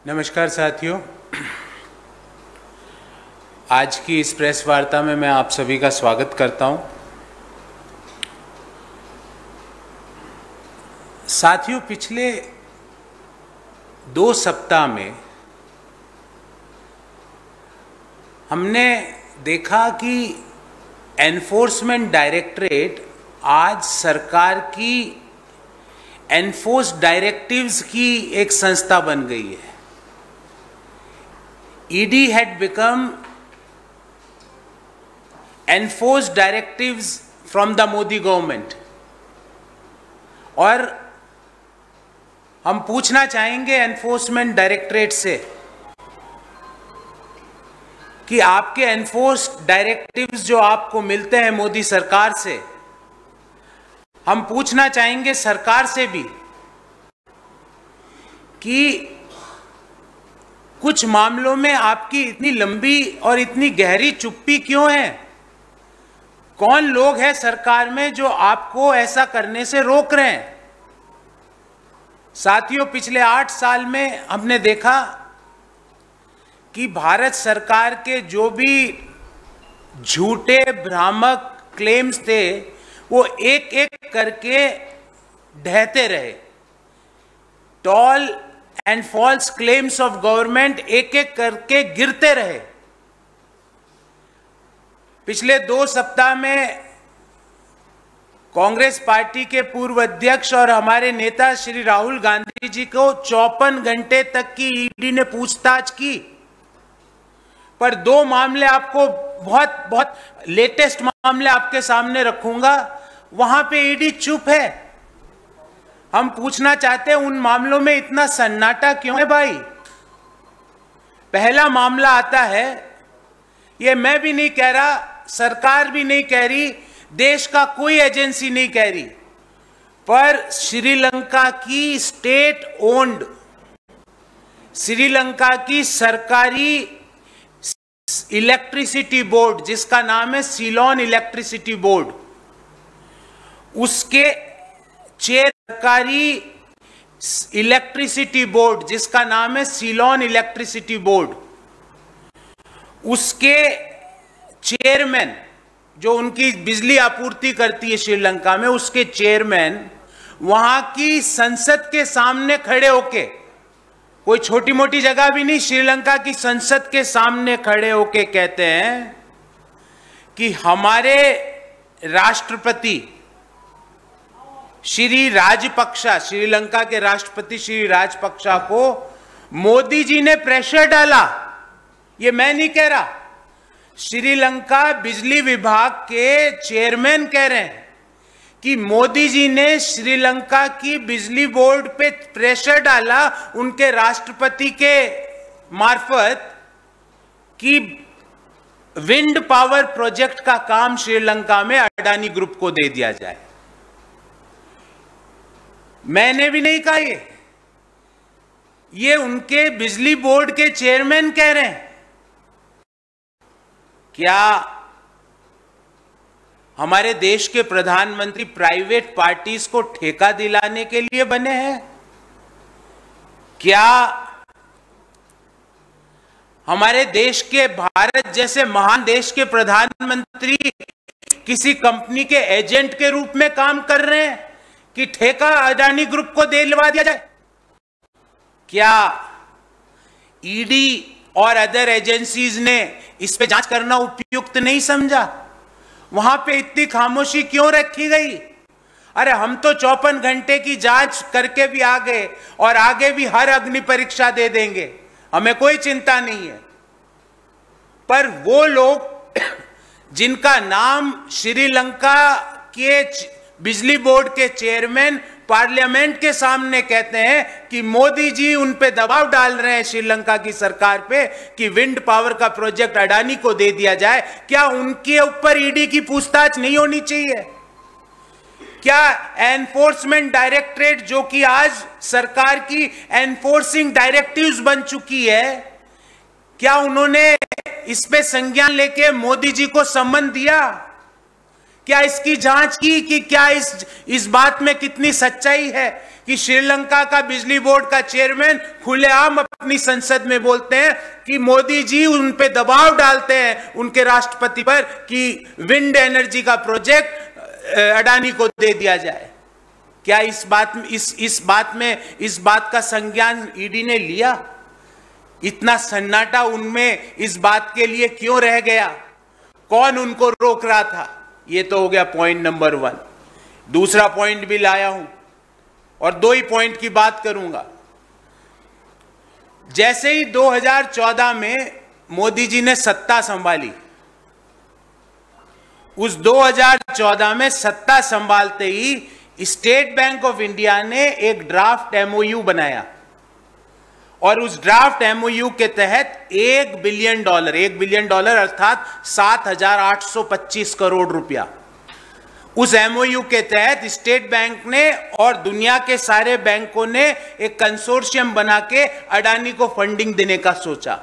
नमस्कार साथियों, आज की इस प्रेस वार्ता में मैं आप सभी का स्वागत करता हूं। साथियों, पिछले 2 सप्ताह में हमने देखा कि एनफोर्समेंट डायरेक्टरेट आज सरकार की एनफोर्स डायरेक्टिव्स की एक संस्था बन गई है। ED had become enforced directives from the Modi government। और हम पूछना चाहेंगे एनफोर्समेंट डायरेक्टरेट से कि आपके एनफोर्स्ड डायरेक्टिव्स जो आपको मिलते हैं मोदी सरकार से, हम पूछना चाहेंगे सरकार से भी कि कुछ मामलों में आपकी इतनी लंबी और इतनी गहरी चुप्पी क्यों है? कौन लोग हैं सरकार में जो आपको ऐसा करने से रोक रहे हैं? साथियों, पिछले 8 साल में हमने देखा कि भारत सरकार के जो भी झूठे भ्रामक क्लेम्स थे वो एक एक करके ढहते रहे। Tall and false claims of government एक एक करके गिरते रहे। पिछले 2 सप्ताह में कांग्रेस पार्टी के पूर्व अध्यक्ष और हमारे नेता श्री राहुल गांधी जी को 54 घंटे तक की ईडी ने पूछताछ की, पर 2 मामले आपको बहुत लेटेस्ट मामले आपके सामने रखूंगा, वहां पे ईडी चुप है। हम पूछना चाहते हैं उन मामलों में इतना सन्नाटा क्यों है भाई? पहला मामला आता है, ये मैं भी नहीं कह रहा, सरकार भी नहीं कह रही, देश का कोई एजेंसी नहीं कह रही, पर श्रीलंका की स्टेट ओन्ड, श्रीलंका की सरकारी इलेक्ट्रिसिटी बोर्ड जिसका नाम है सीलोन इलेक्ट्रिसिटी बोर्ड, उसके सरकारी इलेक्ट्रिसिटी बोर्ड जिसका नाम है सीलोन इलेक्ट्रिसिटी बोर्ड, उसके चेयरमैन जो उनकी बिजली आपूर्ति करती है श्रीलंका में, उसके चेयरमैन वहां की संसद के सामने खड़े होके, कोई छोटी मोटी जगह भी नहीं, श्रीलंका की संसद के सामने खड़े होके कहते हैं कि हमारे राष्ट्रपति श्री राजपक्षा, श्रीलंका के राष्ट्रपति श्री राजपक्षा को मोदी जी ने प्रेशर डाला। ये मैं नहीं कह रहा, श्रीलंका बिजली विभाग के चेयरमैन कह रहे हैं कि मोदी जी ने श्रीलंका की बिजली बोर्ड पे प्रेशर डाला उनके राष्ट्रपति के मार्फत कि विंड पावर प्रोजेक्ट का काम श्रीलंका में अडानी ग्रुप को दे दिया जाए। मैंने भी नहीं कहा, ये उनके बिजली बोर्ड के चेयरमैन कह रहे हैं। क्या हमारे देश के प्रधानमंत्री प्राइवेट पार्टीज को ठेका दिलाने के लिए बने हैं? क्या हमारे देश के, भारत जैसे महान देश के प्रधानमंत्री किसी कंपनी के एजेंट के रूप में काम कर रहे हैं कि ठेका अडानी ग्रुप को दिलवा दिया जाए? क्या ईडी और अदर एजेंसीज ने इस पे जांच करना उपयुक्त नहीं समझा? वहां पे इतनी खामोशी क्यों रखी गई? अरे हम तो 54 घंटे की जांच करके भी आ गए और आगे भी हर अग्नि परीक्षा दे देंगे, हमें कोई चिंता नहीं है। पर वो लोग जिनका नाम श्रीलंका के बिजली बोर्ड के चेयरमैन पार्लियामेंट के सामने कहते हैं कि मोदी जी उन पे दबाव डाल रहे हैं श्रीलंका की सरकार पे कि विंड पावर का प्रोजेक्ट अडानी को दे दिया जाए, क्या उनके ऊपर ईडी की पूछताछ नहीं होनी चाहिए? क्या एनफोर्समेंट डायरेक्टरेट, जो कि आज सरकार की एनफोर्सिंग डायरेक्टिव्स बन चुकी है, क्या उन्होंने इस पे संज्ञान लेके मोदी जी को सम्मन दिया? क्या इसकी जांच की कि क्या इस बात में कितनी सच्चाई है कि श्रीलंका का बिजली बोर्ड का चेयरमैन खुलेआम अपनी संसद में बोलते हैं कि मोदी जी उन पे दबाव डालते हैं उनके राष्ट्रपति पर कि विंड एनर्जी का प्रोजेक्ट अडानी को दे दिया जाए? क्या इस बात का संज्ञान ईडी ने लिया? इतना सन्नाटा उनमें इस बात के लिए क्यों रह गया? कौन उनको रोक रहा था? ये तो हो गया पॉइंट नंबर 1। दूसरा पॉइंट भी लाया हूं और 2 ही पॉइंट की बात करूंगा। जैसे ही 2014 में मोदी जी ने सत्ता संभाली, उस 2014 में सत्ता संभालते ही स्टेट बैंक ऑफ इंडिया ने एक ड्राफ्ट एमओयू बनाया और उस ड्राफ्ट एमओयू के तहत $1 बिलियन अर्थात 7,825 करोड़ रुपया, उस एमओयू के तहत स्टेट बैंक ने और दुनिया के सारे बैंकों ने एक कंसोर्शियम बना के अडानी को फंडिंग देने का सोचा।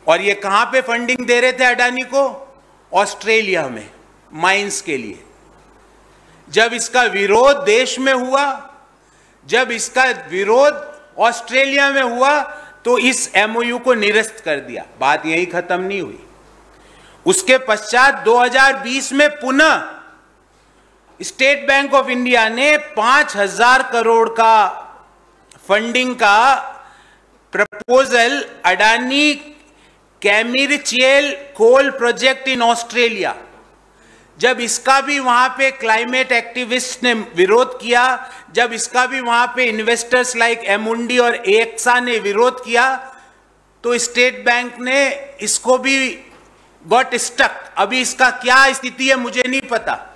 और ये कहां पे फंडिंग दे रहे थे अडानी को? ऑस्ट्रेलिया में माइंस के लिए। जब इसका विरोध देश में हुआ, जब इसका विरोध ऑस्ट्रेलिया में हुआ, तो इस एमओयू को निरस्त कर दिया। बात यहीं खत्म नहीं हुई। उसके पश्चात 2020 में पुनः स्टेट बैंक ऑफ इंडिया ने 5,000 करोड़ का फंडिंग का proposal Adani Carmichael coal project in Australia, जब इसका भी वहां पे क्लाइमेट एक्टिविस्ट ने विरोध किया, जब इसका भी वहां पे इन्वेस्टर्स लाइक एमुंडी और एक्सा ने विरोध किया, तो स्टेट बैंक ने इसको भी गॉट स्टक। अभी इसका क्या स्थिति है मुझे नहीं पता।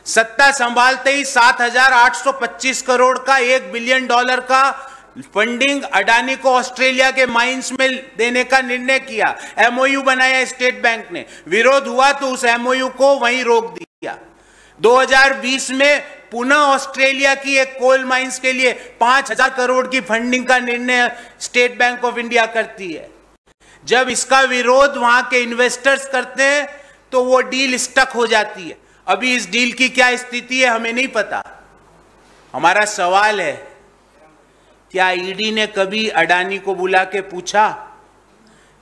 सत्ता संभालते ही 7,825 करोड़ का $1 बिलियन का फंडिंग अडानी को ऑस्ट्रेलिया के माइंस में देने का निर्णय किया, एमओयू बनाया स्टेट बैंक ने। विरोध हुआ तो उस एमओयू को वहीं रोक दिया। 2020 में पुनः ऑस्ट्रेलिया की एक कोल माइंस के लिए 5,000 करोड़ की फंडिंग का निर्णय स्टेट बैंक ऑफ इंडिया करती है। जब इसका विरोध वहां के इन्वेस्टर्स करते हैं तो वो डील स्टक हो जाती है। अभी इस डील की क्या स्थिति है हमें नहीं पता। हमारा सवाल है, क्या ईडी ने कभी अडानी को बुला के पूछा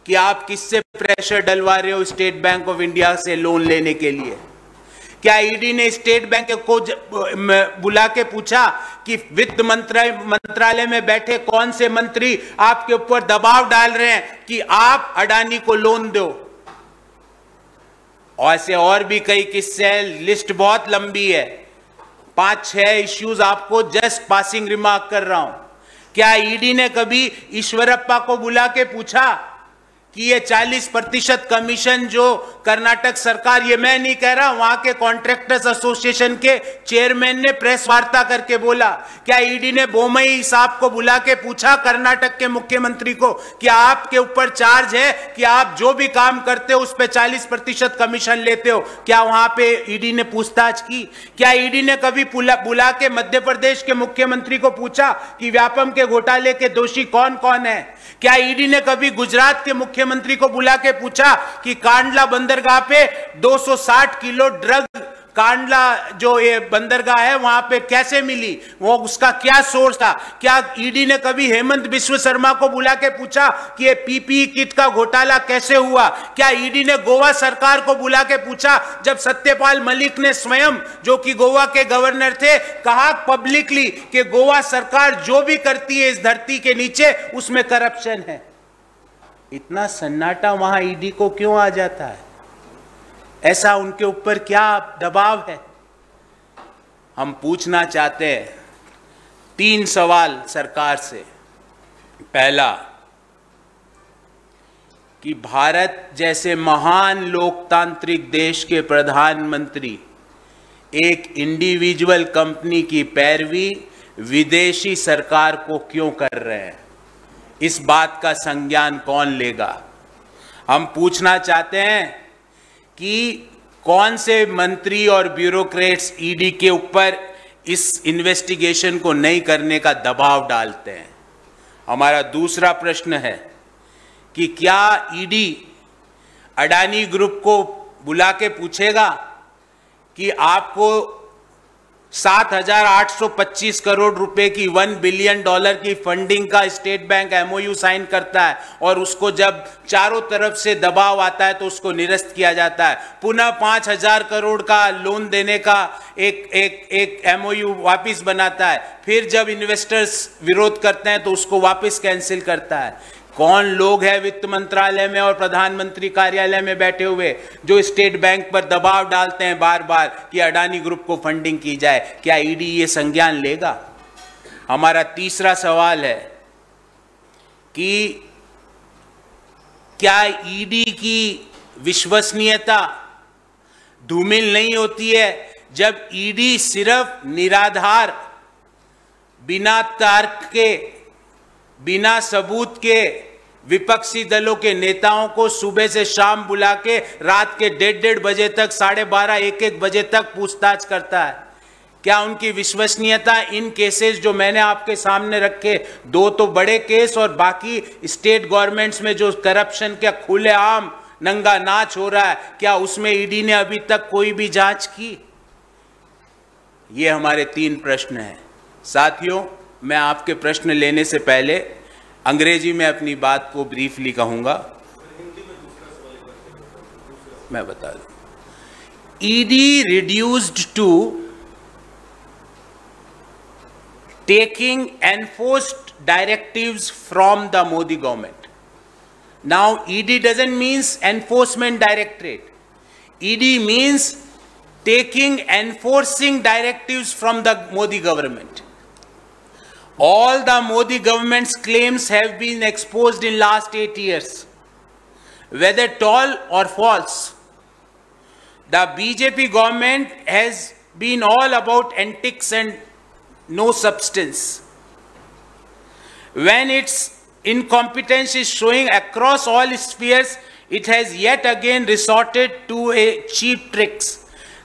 कि आप किससे प्रेशर डलवा रहे हो स्टेट बैंक ऑफ इंडिया से लोन लेने के लिए? क्या ईडी ने स्टेट बैंक को बुला के पूछा कि वित्त मंत्रालय में बैठे कौन से मंत्री आपके ऊपर दबाव डाल रहे हैं कि आप अडानी को लोन दो? और ऐसे और भी कई किस्से हैं, लिस्ट बहुत लंबी है। 5-6 इश्यूज आपको जस्ट पासिंग रिमार्क कर रहा हूं। क्या ईडी ने कभी ईश्वरप्पा को बुला के पूछा कि ये 40% कमीशन जो कर्नाटक सरकार, ये मैं नहीं कह रहा, वहां के कॉन्ट्रैक्टर्स एसोसिएशन के चेयरमैन ने प्रेस वार्ता करके बोला, क्या ईडी ने बोमई साहब को बुला के पूछा कर्नाटक के मुख्यमंत्री को कि आपके ऊपर चार्ज है कि आप जो भी काम करते हो उस पे 40% कमीशन लेते हो? क्या वहां पे ईडी ने पूछताछ की? क्या ईडी ने कभी बुला के मध्य प्रदेश के मुख्यमंत्री को पूछा कि व्यापम के घोटाले के दोषी कौन कौन है? क्या ईडी ने कभी गुजरात के मुख्यमंत्री को बुला के पूछा कि कांडला बंदरगाह पे 260 किलो ड्रग, कांडला जो ये बंदरगाह है वहां पे कैसे मिली, वो उसका क्या सोर्स था? क्या ईडी ने कभी हेमंत बिस्व शर्मा को बुला के पूछा कि ये पीपीई किट का घोटाला कैसे हुआ? क्या ईडी ने गोवा सरकार को बुला के पूछा जब सत्यपाल मलिक ने स्वयं, जो कि गोवा के गवर्नर थे, कहा पब्लिकली कि गोवा सरकार जो भी करती है इस धरती के नीचे उसमें करप्शन है? इतना सन्नाटा वहां ईडी को क्यों आ जाता है? ऐसा उनके ऊपर क्या दबाव है? हम पूछना चाहते हैं 3 सवाल सरकार से। पहला, कि भारत जैसे महान लोकतांत्रिक देश के प्रधानमंत्री एक इंडिविजुअल कंपनी की पैरवी विदेशी सरकार को क्यों कर रहे हैं? इस बात का संज्ञान कौन लेगा? हम पूछना चाहते हैं कि कौन से मंत्री और ब्यूरोक्रेट्स ईडी के ऊपर इस इन्वेस्टिगेशन को नहीं करने का दबाव डालते हैं? हमारा दूसरा प्रश्न है कि क्या ईडी अडानी ग्रुप को बुला के पूछेगा कि आपको 7,825 करोड़ रुपए की $1 बिलियन की फंडिंग का स्टेट बैंक एमओयू साइन करता है और उसको जब चारों तरफ से दबाव आता है तो उसको निरस्त किया जाता है, पुनः 5,000 करोड़ का लोन देने का एक एमओयू वापस बनाता है, फिर जब इन्वेस्टर्स विरोध करते हैं तो उसको वापस कैंसिल करता है? कौन लोग हैं वित्त मंत्रालय में और प्रधानमंत्री कार्यालय में बैठे हुए जो स्टेट बैंक पर दबाव डालते हैं बार बार कि अडानी ग्रुप को फंडिंग की जाए? क्या ईडी ये संज्ञान लेगा? हमारा तीसरा सवाल है कि क्या ईडी की विश्वसनीयता धूमिल नहीं होती है जब ईडी सिर्फ निराधार, बिना तर्क के, बिना सबूत के विपक्षी दलों के नेताओं को सुबह से शाम बुला के रात के 1:30 बजे तक, 12:30, 1-1 बजे तक पूछताछ करता है? क्या उनकी विश्वसनीयता इन केसेस जो मैंने आपके सामने रखे, 2 तो बड़े केस और बाकी स्टेट गवर्नमेंट्स में जो करप्शन का खुलेआम नंगा नाच हो रहा है, क्या उसमें ईडी ने अभी तक कोई भी जांच की? ये हमारे 3 प्रश्न हैं। साथियों, मैं आपके प्रश्न लेने से पहले अंग्रेजी में अपनी बात को ब्रीफली कहूंगा। मैं बता दूं, ED reduced to taking enforced directives from the Modi government. Now ED doesn't means enforcement directorate, ED means taking enforcing directives from the Modi government. All the Modi government's claims have been exposed in last 8 years, whether tall or false. The BJP government has been all about antics and no substance. When its incompetence is showing across all spheres, it has yet again resorted to a cheap tricks.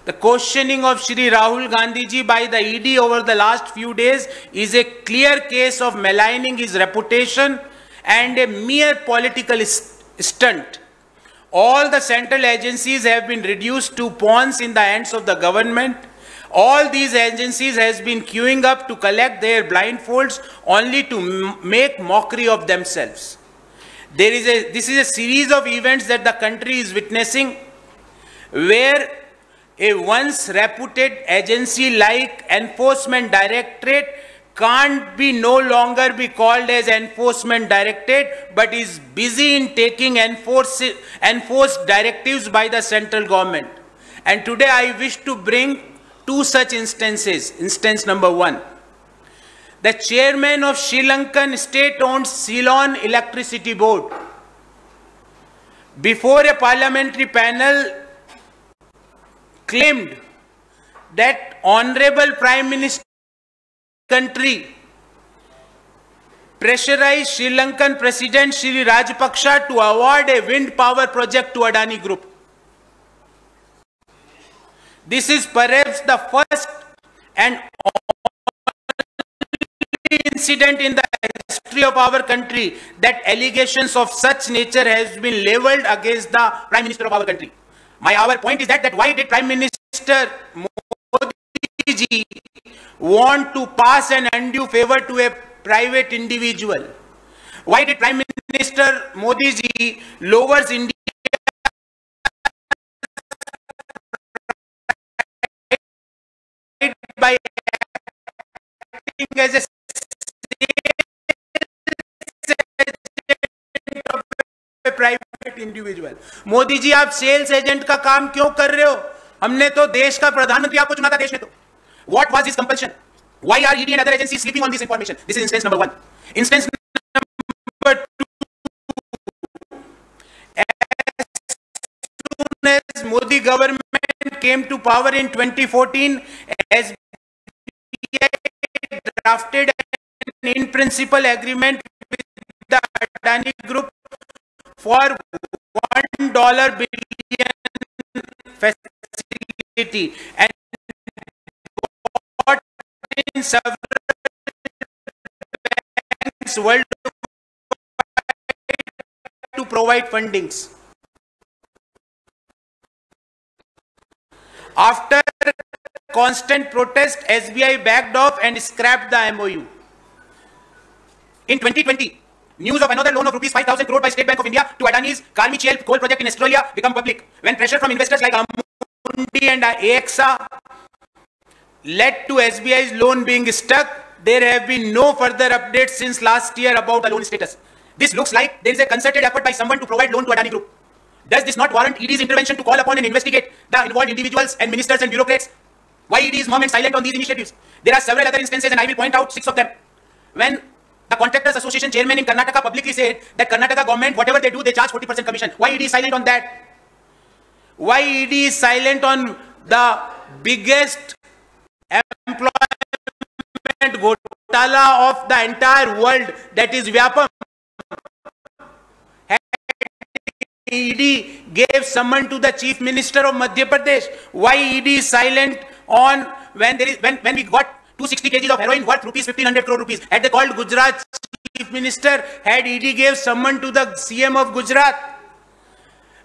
The questioning of Shri Rahul Gandhi ji by the ED over the last few days is a clear case of maligning his reputation and a mere political stunt. All the central agencies have been reduced to pawns in the hands of the government. All these agencies has been queuing up to collect their blindfolds only to make mockery of themselves. This is a series of events that the country is witnessing, where a once reputed agency like Enforcement Directorate can't be no longer be called as Enforcement Directorate, but is busy in taking enforced directives by the central government. And today I wish to bring 2 such instances. Instance number 1. The chairman of Sri Lankan state-owned Ceylon Electricity Board, before a parliamentary panel, claimed that Honorable Prime Minister country pressurized Sri Lankan President Shri Rajapaksa to award a wind power project to Adani Group. This is perhaps the first and only incident in the history of our country that allegations of such nature has been leveled against the Prime Minister of our country. Our point is that why did Prime Minister Modi ji want to pass an undue favor to a private individual? Why did Prime Minister Modi ji lowers India by acting as a private individual? Modi ji, आप sales agent का काम क्यों कर रहे हो? हमने तो देश का प्रधानमंत्री आपको चुना था देश ने तो. What was his compulsion? Why are ED and other agencies sleeping on this information? This is instance number 1. Instance number 2. As soon as Modi government came to power in 2014, SBI drafted an in-principle agreement with the Adani Group for $1 billion city and got in several banks worldwide to provide fundings. After constant protest, SBI backed off and scrapped the MOU. In 2020, news of another loan of rupees 5,000 crore by State Bank of India to Adani's Carmichael coal project in Australia became public. When pressure from investors like Amundi and AXA led to SBI's loan being stuck, there have been no further updates since last year about the loan status. This looks like there is a concerted effort by someone to provide loan to Adani Group. Does this not warrant ED's intervention to call upon and investigate the involved individuals and ministers and bureaucrats? Why ED is mum and silent on these initiatives? There are several other instances and I will point out 6 of them. When the Contractors Association chairman in Karnataka publicly said that Karnataka government, whatever they do, they charge 40% commission. Why ED is silent on that? Why ED is silent on the biggest employment ghotala of the entire world, that is Vyapam? ED gave summon to the Chief Minister of Madhya Pradesh. Why ED is silent on when we got 260 kgs of heroin worth rupees 1,500 crore rupees? Had they called Gujarat Chief Minister, had ED gave summon to the CM of Gujarat?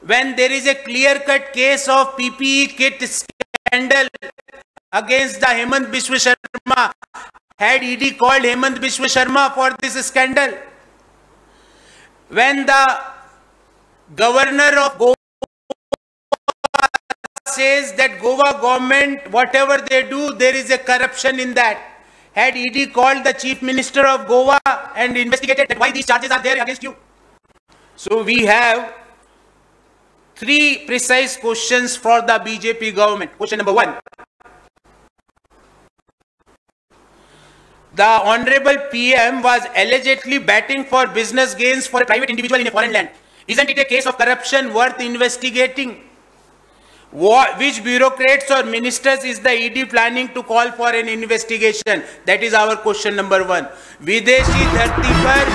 When there is a clear-cut case of PPE kit scandal against the Hemant Biswa Sharma, had ED called Hemant Biswa Sharma for this scandal? When the Governor of Goa says that Goa government, whatever they do, there is a corruption in that, had ED called the Chief Minister of Goa and investigated that why these charges are there against you? So we have 3 precise questions for the BJP government. Question number 1. The Honorable PM was allegedly batting for business gains for a private individual in a foreign land. Isn't it a case of corruption worth investigating? Which bureaucrats or ministers is the ED planning to call for an investigation? That is our question number 1. Videshi dharti par